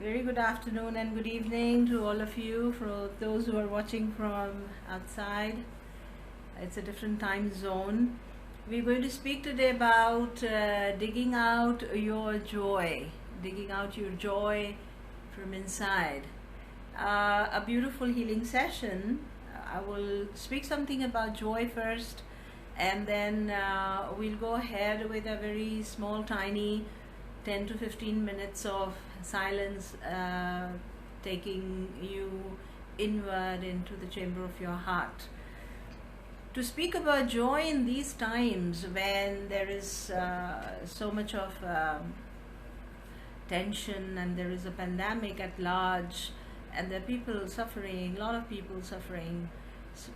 Very good afternoon and good evening to all of you. For those who are watching from outside, it's a different time zone. We're going to speak today about digging out your joy from inside. A beautiful healing session. I will speak something about joy first, and then we'll go ahead with a very small, tiny 10 to 15 minutes of silence, taking you inward into the chamber of your heart. To speak about joy in these times when there is so much of tension and there is a pandemic at large and there are people suffering, a lot of people suffering.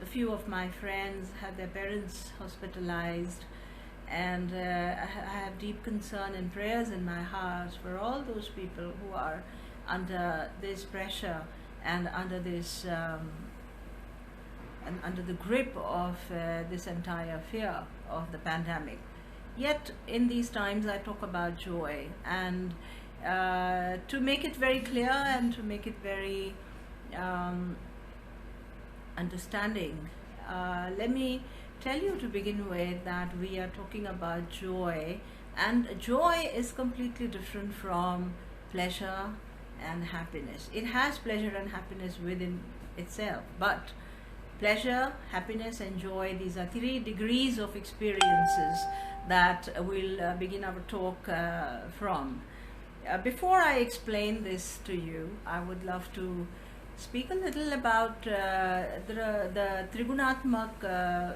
A few of my friends had their parents hospitalized, and I have deep concern and prayers in my heart for all those people who are under this pressure and under this and under the grip of this entire fear of the pandemic. Yet in these times I talk about joy, and to make it very clear and to make it very understanding, let me tell you to begin with that we are talking about joy, and joy is completely different from pleasure and happiness. It has pleasure and happiness within itself, but pleasure, happiness and joy, these are 3 degrees of experiences that we'll begin our talk from. Before I explain this to you, I would love to speak a little about the Trigunatmak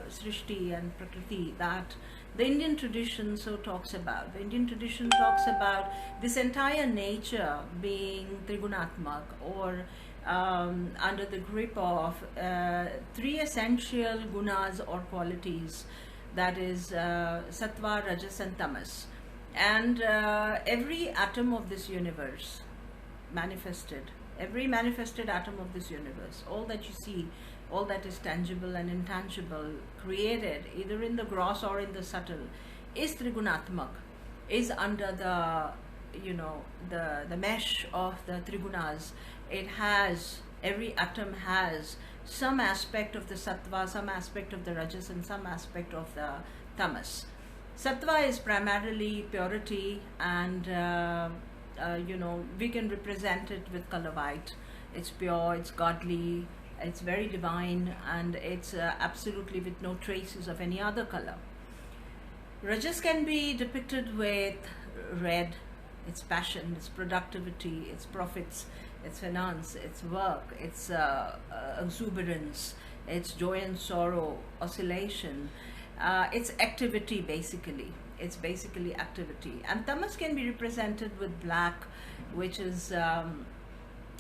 Srishti and Prakriti that the Indian tradition so talks about. The Indian tradition talks about this entire nature being Trigunatmak, or under the grip of 3 essential gunas or qualities, that is Sattva, Rajas and Tamas. And every atom of this universe manifested, every manifested atom of this universe, all that you see, all that is tangible and intangible, created either in the gross or in the subtle, is Trigunatmak, is under the mesh of the Trigunas. It has, every atom has some aspect of the Sattva, some aspect of the Rajas and some aspect of the Tamas. Sattva is primarily purity, and we can represent it with color white. It's pure, it's godly, it's very divine, and it's absolutely with no traces of any other color. Rajas can be depicted with red. It's passion, it's productivity, it's profits, it's finance, it's work, it's exuberance, it's joy and sorrow, oscillation. It's activity basically. It's basically activity. And tamas can be represented with black, which is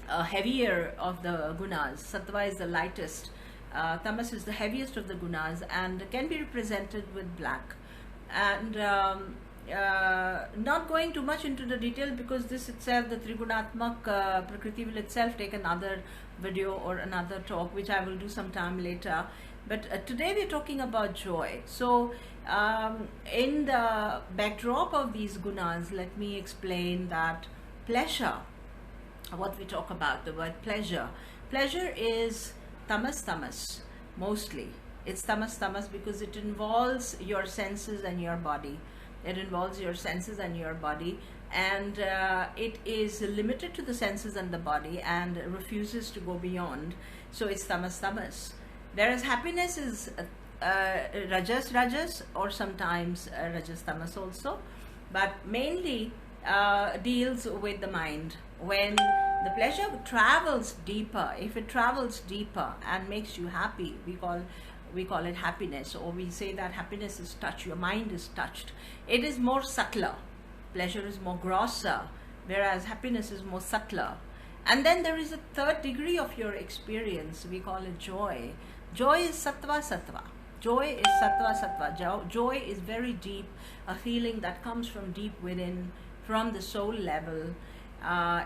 heavier of the gunas. Sattva is the lightest. Tamas is the heaviest of the gunas and can be represented with black. And not going too much into the detail, because this itself, the Trigunatmak Prakriti, will itself take another video or another talk, which I will do sometime later. But today we're talking about joy. So in the backdrop of these gunas, let me explain that pleasure, what we talk about, the word pleasure. Pleasure is tamas, mostly. It's tamas because it involves your senses and your body. It involves your senses and your body, and it is limited to the senses and the body and refuses to go beyond. So it's tamas. Whereas happiness is rajas, or sometimes rajas tamas also, but mainly deals with the mind. When the pleasure travels deeper, if it travels deeper and makes you happy, we call it happiness, or we say that happiness is touch, your mind is touched. It is more subtler. Pleasure is more grosser, whereas happiness is more subtler. And then there is a 3rd degree of your experience, we call it joy. Joy is sattva. Joy is sattva. Joy is very deep, a feeling that comes from deep within, from the soul level.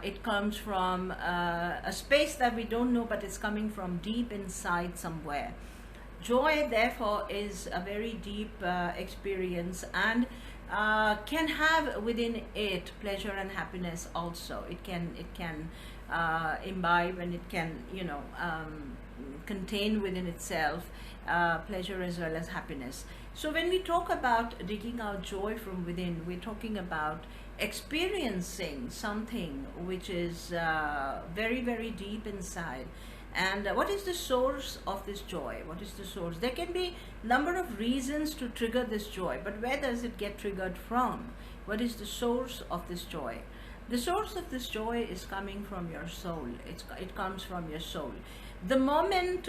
It comes from a space that we don't know, but it's coming from deep inside somewhere. Joy, therefore, is a very deep experience, and can have within it pleasure and happiness also. It can imbibe, and it can, contain within itself pleasure as well as happiness. So when we talk about digging out joy from within, we're talking about experiencing something which is very, very deep inside. And what is the source of this joy? What is the source? There can be number of reasons to trigger this joy, but where does it get triggered from? What is the source of this joy? The source of this joy is coming from your soul. It comes from your soul. The moment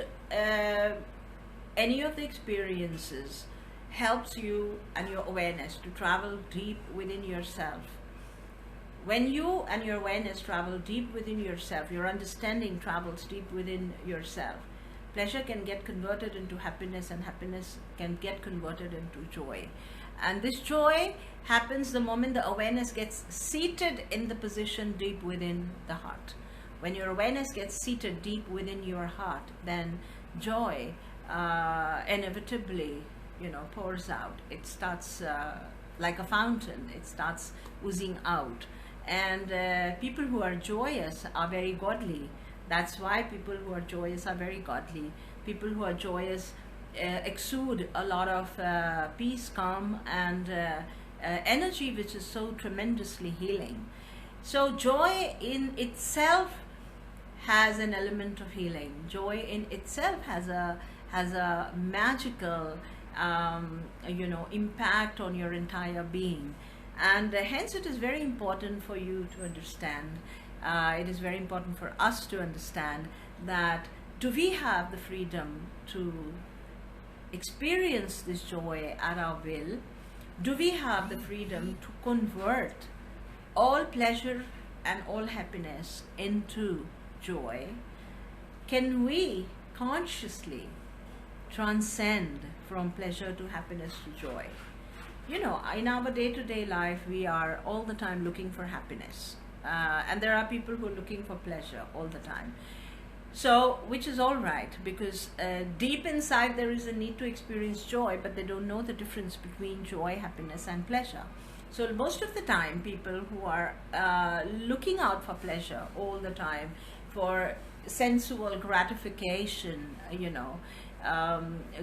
any of the experiences helps you and your awareness to travel deep within yourself, when you and your awareness travel deep within yourself, your understanding travels deep within yourself, pleasure can get converted into happiness, and happiness can get converted into joy. And this joy happens the moment the awareness gets seated in the position deep within the heart. When your awareness gets seated deep within your heart, then joy inevitably, pours out. It starts like a fountain. It starts oozing out. And people who are joyous are very godly. That's why people who are joyous are very godly. People who are joyous exude a lot of peace, calm, and energy, which is so tremendously healing. So joy in itself has an element of healing. Joy in itself has a magical impact on your entire being. And hence it is very important for you to understand, it is very important for us to understand that do we have the freedom to experience this joy at our will? Do we have the freedom to convert all pleasure and all happiness into joy? Can we consciously transcend from pleasure to happiness to joy? In our day-to-day life, we are all the time looking for happiness. And there are people who are looking for pleasure all the time. So, which is all right, because deep inside there is a need to experience joy, but they don't know the difference between joy, happiness, and pleasure. So most of the time, people who are looking out for pleasure all the time, for sensual gratification,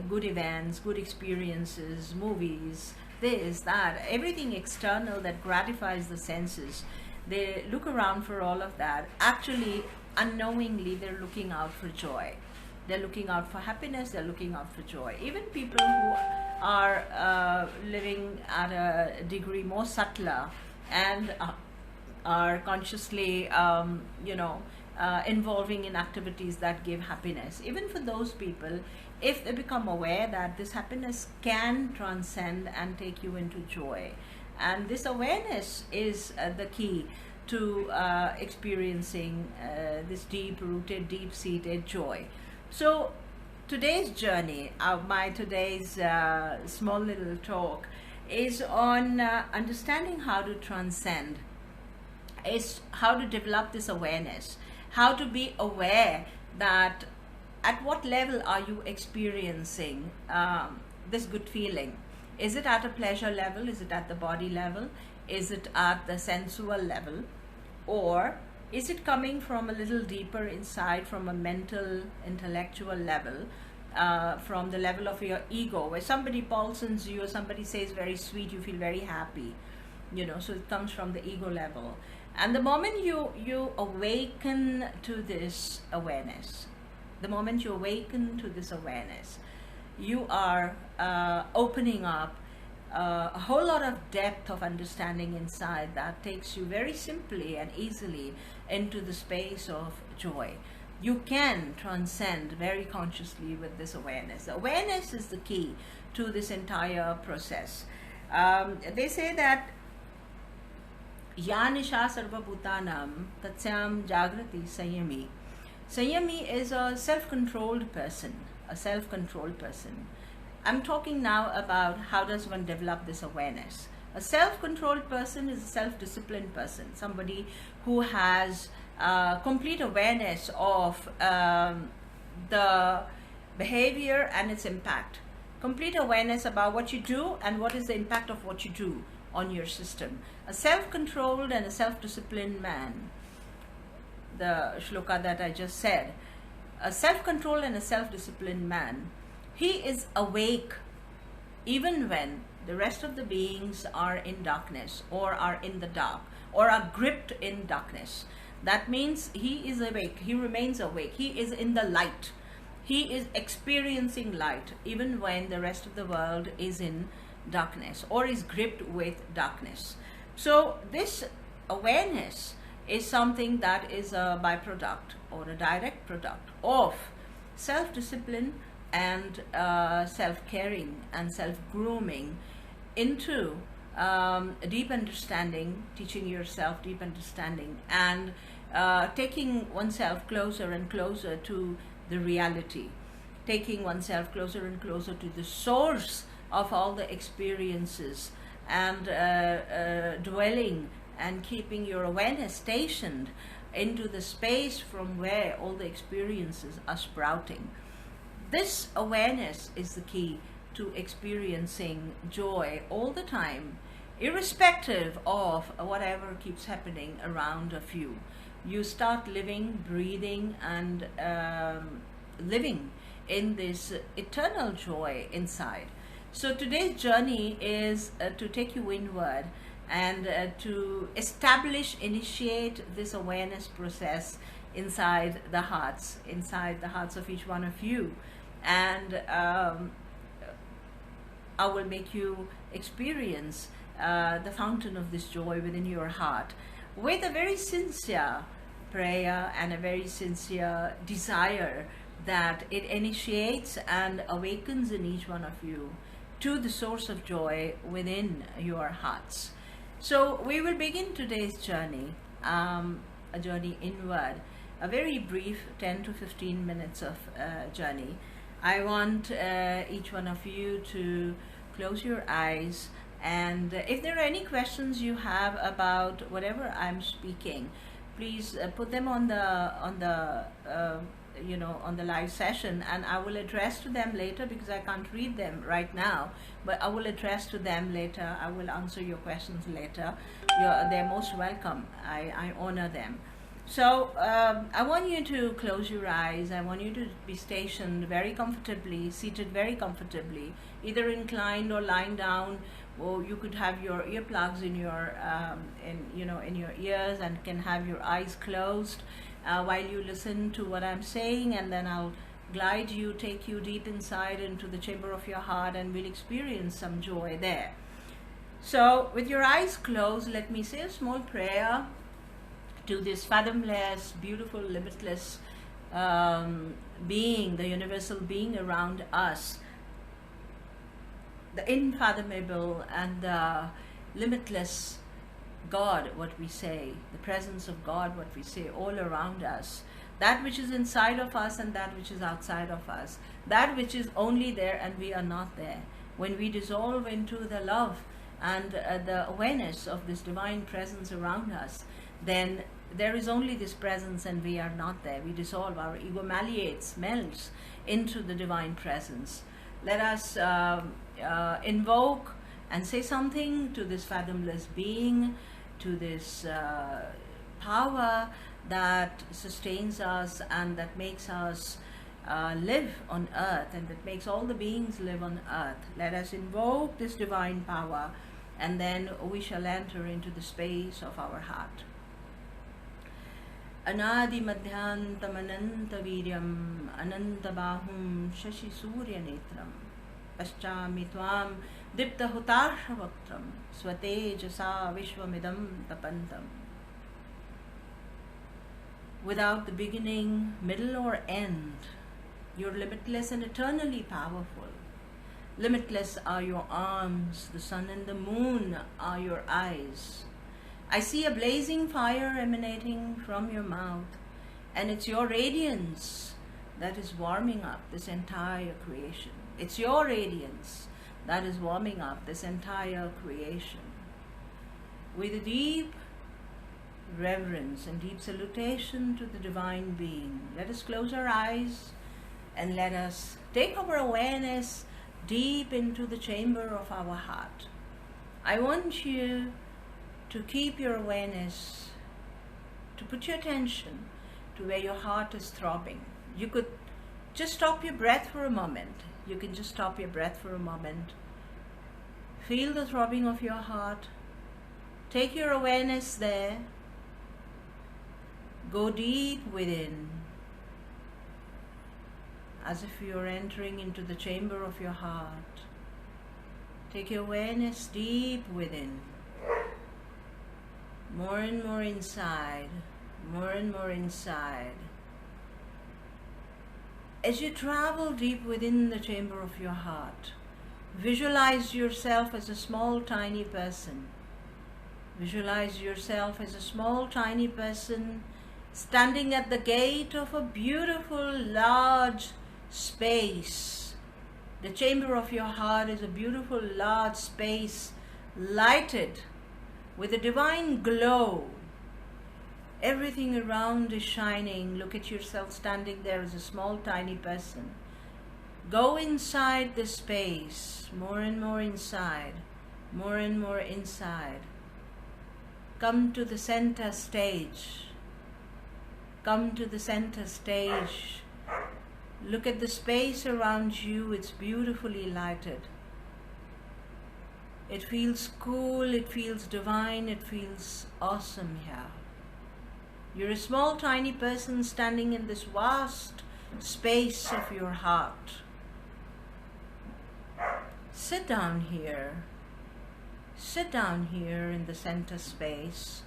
good events, good experiences, movies, this, that, everything external that gratifies the senses, they look around for all of that. Actually, unknowingly, they're looking out for joy. They're looking out for happiness, they're looking out for joy. Even people who are living at a degree more subtler and are consciously, involving in activities that give happiness. Even for those people, if they become aware that this happiness can transcend and take you into joy, and this awareness is the key to experiencing this deep-rooted, deep-seated joy. So today's journey, my today's small little talk is on understanding how to transcend, is how to develop this awareness, how to be aware that at what level are you experiencing this good feeling. Is it at a pleasure level? Is it at the body level? Is it at the sensual level? Or is it coming from a little deeper inside, from a mental, intellectual level, from the level of your ego, where somebody pulses you or somebody says very sweet, you feel very happy, so it comes from the ego level. And the moment you awaken to this awareness, you are opening up a whole lot of depth of understanding inside that takes you very simply and easily into the space of joy. You can transcend very consciously with this awareness. The awareness is the key to this entire process. They say that Ya Nisha Sarva Bhutanam Tatsyam Jagrati Sanyami. Sanyami is a self-controlled person, I'm talking now about how does one develop this awareness. A self-controlled person is a self-disciplined person, somebody who has complete awareness of the behavior and its impact. Complete awareness about what you do and what is the impact of what you do on your system. A self-controlled and a self-disciplined man, the shloka that I just said, a self-controlled and a self-disciplined man, he is awake even when the rest of the beings are in darkness or are in the dark or are gripped in darkness. That means he is awake, he remains awake, he is in the light. He is experiencing light even when the rest of the world is in darkness or is gripped with darkness. So this awareness is something that is a byproduct or a direct product of self-discipline and self-caring and self-grooming into deep understanding, teaching yourself deep understanding, and taking oneself closer and closer to the reality, taking oneself closer and closer to the source of all the experiences, and dwelling and keeping your awareness stationed into the space from where all the experiences are sprouting. This awareness is the key to experiencing joy all the time, irrespective of whatever keeps happening around of you. You start living, breathing, and living in this eternal joy inside. So today's journey is to take you inward and to initiate this awareness process inside the hearts of each one of you. And I will make you experience the fountain of this joy within your heart with a very sincere prayer and a very sincere desire that it initiates and awakens in each one of you to the source of joy within your hearts. So we will begin today's journey, a journey inward, a very brief 10 to 15 minutes of journey. I want each one of you to close your eyes, and if there are any questions you have about whatever I'm speaking, please put them on the live session, and I will address to them later, because I can't read them right now, but I will address to them later. I will answer your questions later. They're most welcome. I honor them. So I want you to close your eyes. I want you to be stationed very comfortably, seated very comfortably, either inclined or lying down, or you could have your earplugs in your in your ears and can have your eyes closed while you listen to what I'm saying, and then I'll glide you, take you deep inside into the chamber of your heart, and we'll experience some joy there. So with your eyes closed, let me say a small prayer to this fathomless, beautiful, limitless being, the universal being around us, the unfathomable and the limitless God, what we say, the presence of God, what we say, all around us, that which is inside of us and that which is outside of us, that which is only there and we are not there. When we dissolve into the love and the awareness of this divine presence around us, then there is only this presence and we are not there. We dissolve, our ego malleates, melts into the divine presence. Let us invoke and say something to this fathomless being, to this power that sustains us and that makes us live on earth, and that makes all the beings live on earth. Let us invoke this divine power, and then we shall enter into the space of our heart. Anadi madhyantam ananta viryam ananta bahum shashi surya netram paschami tvam dipta hutasha vaktram swatejasa vishwamidam tapantam. Without the beginning, middle or end, you're limitless and eternally powerful. Limitless are your arms, the sun and the moon are your eyes. I see a blazing fire emanating from your mouth, and it's your radiance that is warming up this entire creation. It's your radiance that is warming up this entire creation. With a deep reverence and deep salutation to the divine being, let us close our eyes And let us take our awareness deep into the chamber of our heart. I want you to keep your awareness, to put your attention to where your heart is throbbing. You could just stop your breath for a moment. You can just stop your breath for a moment. Feel the throbbing of your heart. Take your awareness there. Go deep within, as if you are entering into the chamber of your heart. Take your awareness deep within, more and more inside, more and more inside. As you travel deep within the chamber of your heart, visualize yourself as a small, tiny person. Visualize yourself as a small, tiny person standing at the gate of a beautiful, large space. The chamber of your heart is a beautiful, large space lighted with a divine glow. Everything around is shining. Look at yourself standing there as a small, tiny person. Go inside the space, more and more inside, more and more inside. Come to the center stage. Come to the center stage. Look at the space around you. It's beautifully lighted. It feels cool, it feels divine, it feels awesome here. You're a small, tiny person standing in this vast space of your heart. Sit down here. Sit down here in the center space.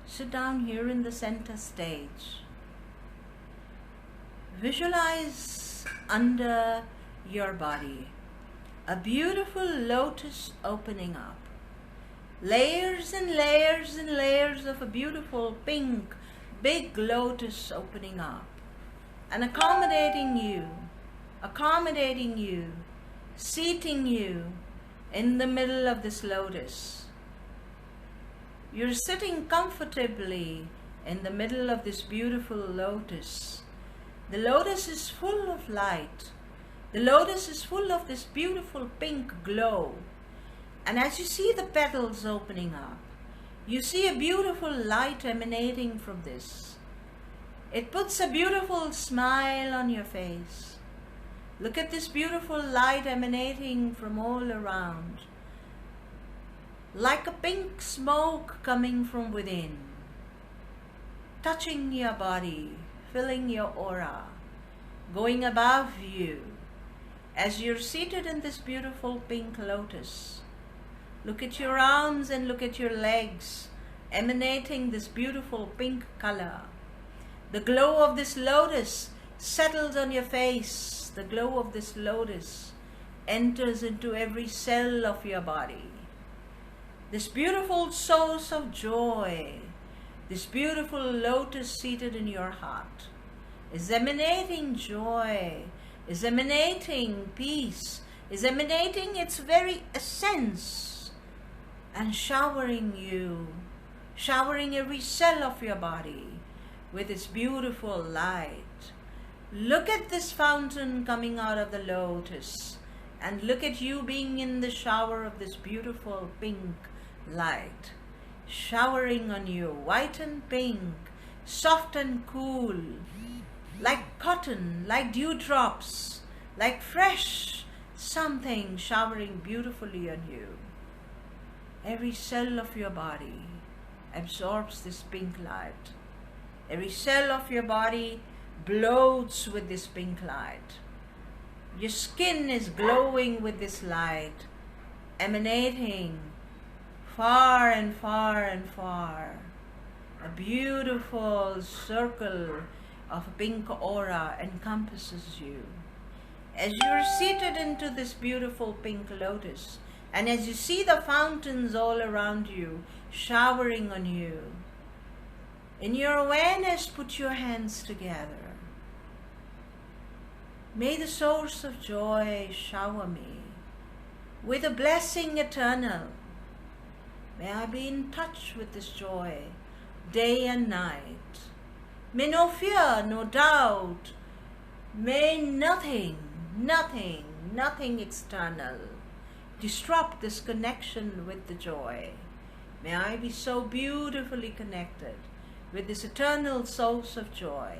Sit down here in the center stage. Visualize under your body a beautiful lotus opening up. Layers and layers and layers of a beautiful pink big lotus opening up and accommodating you, seating you in the middle of this lotus. You're sitting comfortably in the middle of this beautiful lotus. The lotus is full of light. The lotus is full of this beautiful pink glow. And as you see the petals opening up, you see a beautiful light emanating from this. It puts a beautiful smile on your face. Look at this beautiful light emanating from all around, like a pink smoke coming from within, touching your body, filling your aura, going above you. As you're seated in this beautiful pink lotus, look at your arms and look at your legs, emanating this beautiful pink color. The glow of this lotus settles on your face. The glow of this lotus enters into every cell of your body. This beautiful source of joy, this beautiful lotus seated in your heart, is emanating joy, is emanating peace, is emanating its very essence and showering you, showering every cell of your body with its beautiful light. Look at this fountain coming out of the lotus and look at you being in the shower of this beautiful pink light, showering on you, white and pink, soft and cool, like cotton, like dewdrops, like fresh something showering beautifully on you. Every cell of your body absorbs this pink light. Every cell of your body bloats with this pink light. Your skin is glowing with this light, emanating far and far and far. A beautiful circle of pink aura encompasses you. As you're seated into this beautiful pink lotus, and as you see the fountains all around you, showering on you, in your awareness, put your hands together. May the source of joy shower me with a blessing eternal. May I be in touch with this joy day and night. May no fear, no doubt, May nothing external disrupt this connection with the joy. May I be so beautifully connected with this eternal source of joy.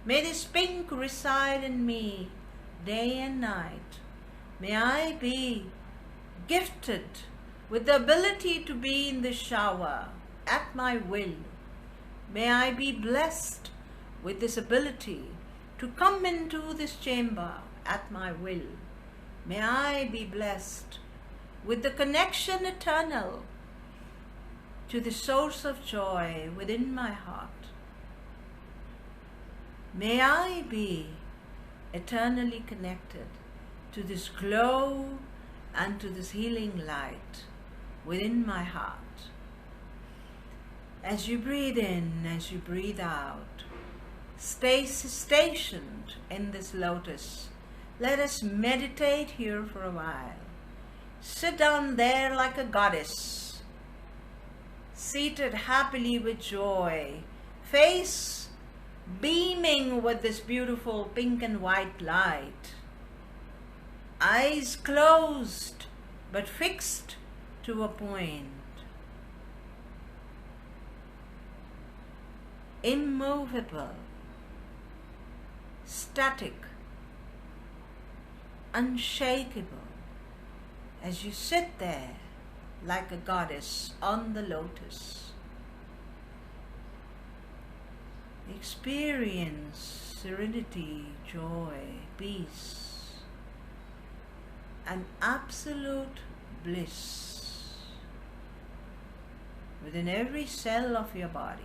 May this pink reside in me day and night. May I be gifted with the ability to be in the shower at my will. May I be blessed with this ability to come into this chamber at my will. May I be blessed with the connection eternal to the source of joy within my heart. May I be eternally connected to this glow and to this healing light within my heart. As you breathe in, as you breathe out, stay stationed in this lotus. Let us meditate here for a while. Sit down there like a goddess, seated happily with joy, face beaming with this beautiful pink and white light, eyes closed but fixed to a point, immovable, static, unshakable, as you sit there like a goddess on the lotus. Experience serenity, joy, peace, and absolute bliss within every cell of your body.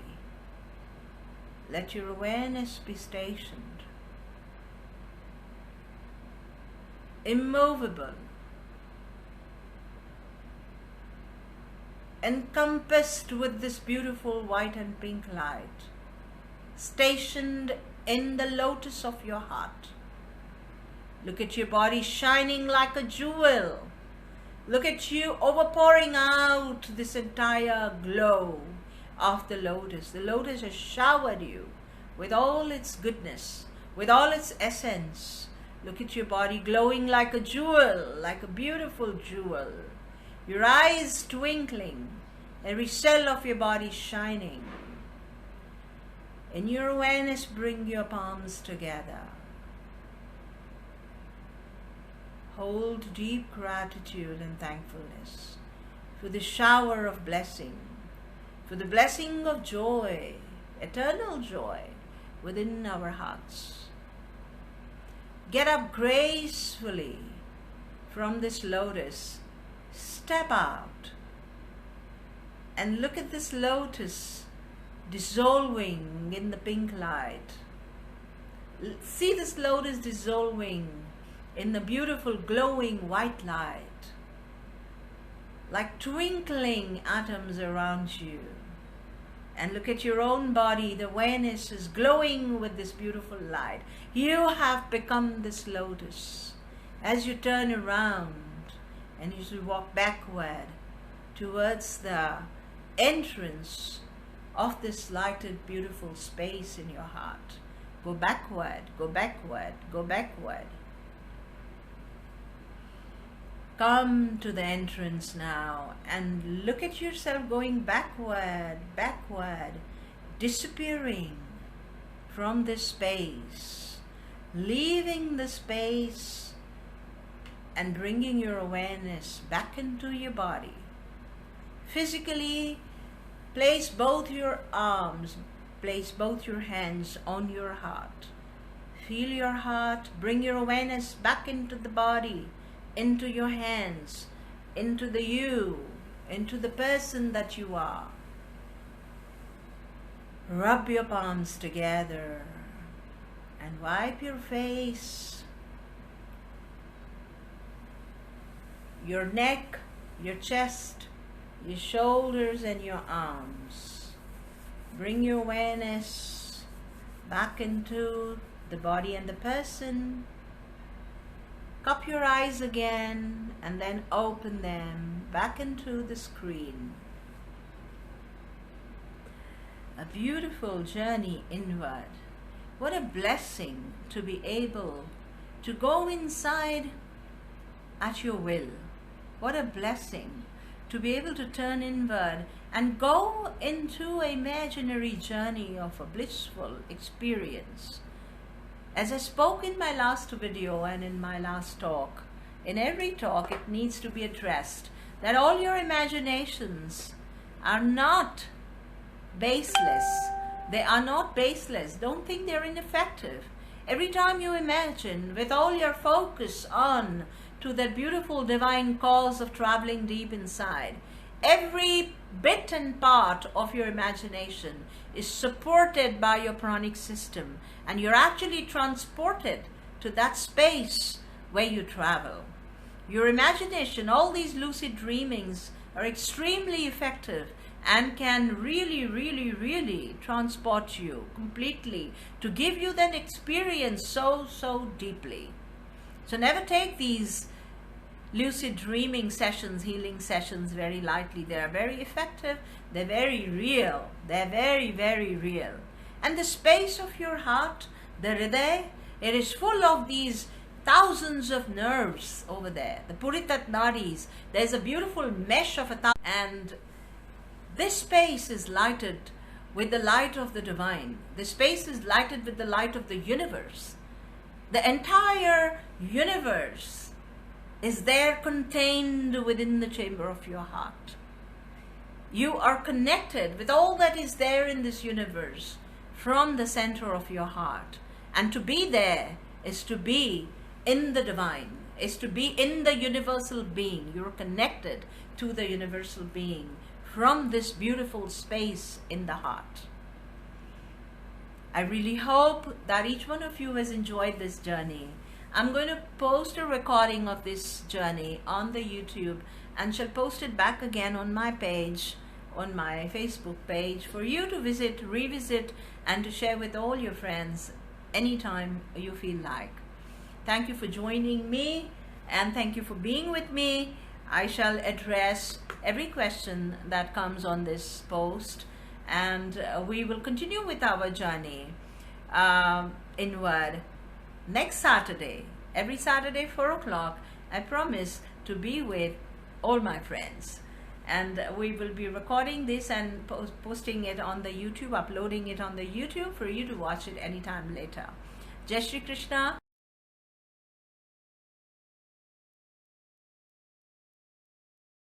Let your awareness be stationed, immovable, encompassed with this beautiful white and pink light, stationed in the lotus of your heart. Look at your body shining like a jewel. Look at you overpouring out this entire glow of the lotus. The lotus has showered you with all its goodness, with all its essence. Look at your body glowing like a jewel, like a beautiful jewel. Your eyes twinkling, every cell of your body shining. In your awareness, bring your palms together. Hold deep gratitude and thankfulness for the shower of blessing, for the blessing of joy, eternal joy within our hearts. Get up gracefully from this lotus. Step out and look at this lotus dissolving in the pink light. See this lotus dissolving in the beautiful glowing white light, like twinkling atoms around you. And look at your own body. The awareness is glowing with this beautiful light. You have become this lotus. As you turn around and you walk backward towards the entrance of this lighted, beautiful space in your heart. Go backward, go backward, go backward. Come to the entrance now and look at yourself going backward, backward, disappearing from this space, leaving the space and bringing your awareness back into your body. Physically, place both your arms, place both your hands on your heart. Feel your heart, bring your awareness back into the body, into your hands, into the you, into the person that you are. Rub your palms together and wipe your face, your neck, your chest, your shoulders and your arms. Bring your awareness back into the body and the person. Cup your eyes again and then open them back into the screen. A beautiful journey inward What a blessing to be able to go inside at your will. What a blessing to be able to turn inward and go into an imaginary journey of a blissful experience. As I spoke in my last video and in my last talk, in every talk it needs to be addressed that all your imaginations are not baseless. They are not baseless. Don't think they're ineffective. Every time you imagine with all your focus on to that beautiful divine cause of traveling deep inside, every bit and part of your imagination is supported by your pranic system, and you're actually transported to that space where you travel. Your imagination, all these lucid dreamings are extremely effective and can really transport you completely to give you that experience so deeply. So never take these lucid dreaming sessions, healing sessions very lightly. They are very effective, they're very real, they're very real. And the space of your heart, the hriday, it is full of these thousands of nerves over there, the puritat nadis. There's a beautiful mesh of and this space is lighted with the light of the divine. The space is lighted with the light of the universe. The entire universe is there contained within the chamber of your heart. You are connected with all that is there in this universe from the center of your heart. And to be there is to be in the divine, is to be in the universal being. You're connected to the universal being from this beautiful space in the heart. I really hope that each one of you has enjoyed this journey. I'm going to post a recording of this journey on the YouTube and shall post it back again on my page, on my Facebook page, for you to visit, revisit, and to share with all your friends anytime you feel like. Thank you for joining me, and thank you for being with me. I shall address every question that comes on this post, and we will continue with our journey inward next Saturday. Every Saturday 4 o'clock, I promise to be with all my friends, and we will be recording this and posting it on the YouTube, uploading it on the YouTube for you to watch it anytime later. Jai Shri Krishna.